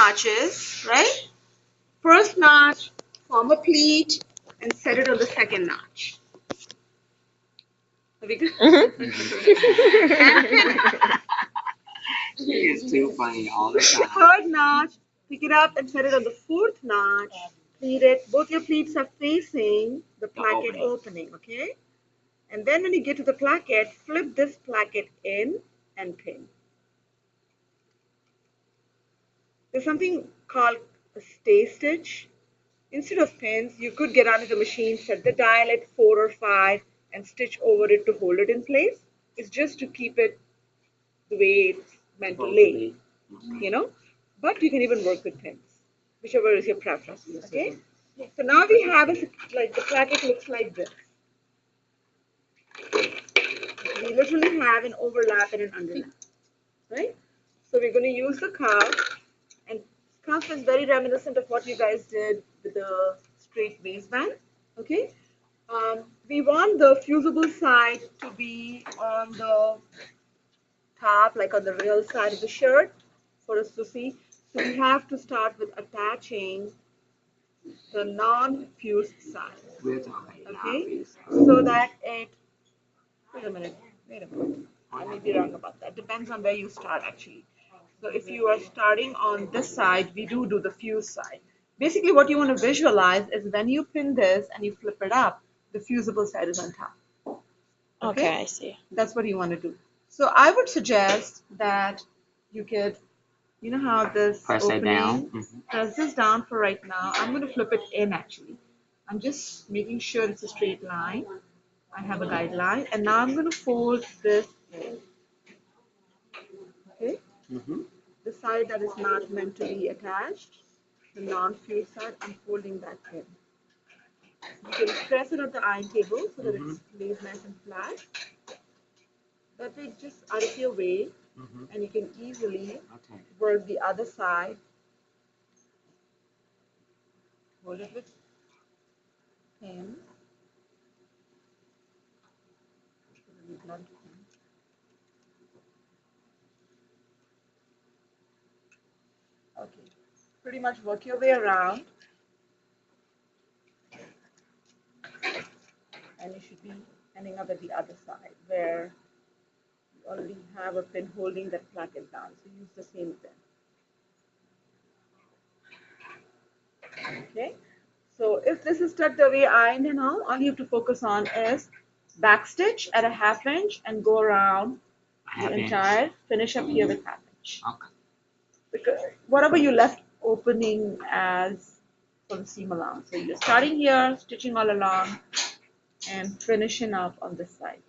notches, right? First notch, form a pleat, and set it on the second notch. Are we good? She is too funny all the time. Third notch, pick it up and set it on the fourth notch. Pleat it. Both your pleats are facing the placket opening, okay? And then when you get to the placket, flip this placket in and pin. There's something called a stay stitch. Instead of pins, you could get onto the machine, set the dial at 4 or 5, and stitch over it to hold it in place. It's just to keep it the way it's meant to lay, you know. But you can even work with pins, whichever is your preference. Okay. So now we have like the placket looks like this. We literally have an overlap and an underlap, right? So we're going to use the cuff, and cuff is very reminiscent of what you guys did with the straight waistband. Okay. We want the fusible side to be on the top, like on the real side of the shirt for us to see. So we have to start with attaching the non-fused side. Okay, so that it, wait a minute, I may be wrong about that. Depends on where you start actually. So if you are starting on this side, we do the fused side. Basically what you want to visualize is when you pin this and you flip it up, the fusible side is on top. Okay, I see. That's what you want to do. So I would suggest that you could, you know how this Press it down. Press this down for right now. I'm going to flip it in actually. I'm just making sure it's a straight line. I have a guideline, and now I'm going to fold this in. Okay? The side that is not meant to be attached, the non-fused side, I'm folding that in. You can press it on the iron table so that it lays nice and flat. That way it's just out of your way, and you can easily work the other side. Hold it with pin. Okay, pretty much work your way around, and you should be ending up at the other side where you already have a pin holding that placket down. So use the same pin. Okay, so if this is tucked away, ironed and all you have to focus on is back stitch at a 1/2 inch and go around the entire, finish up here with 1/2 inch. Okay. Because whatever you left opening as for the seam along. So you're starting here, stitching all along, and finishing up on this side.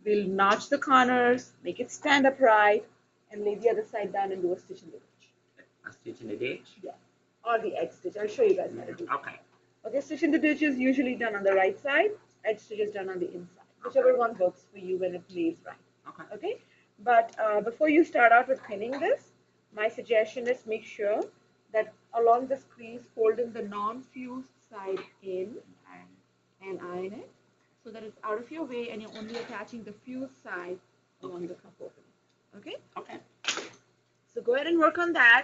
We'll notch the corners, make it stand upright, and lay the other side down and do a stitch in the ditch. A stitch in the ditch? Yeah, or the edge stitch. I'll show you guys how to do it. Okay. Okay, stitch in the ditch is usually done on the right side, edge stitch is done on the inside. Whichever one works for you when it lays right. Okay. Okay, but before you start out with pinning this, my suggestion is make sure that along this crease, fold in the non-fused side in and iron it so that it's out of your way and you're only attaching the fused side along the cuff opening. Okay? Okay. So go ahead and work on that.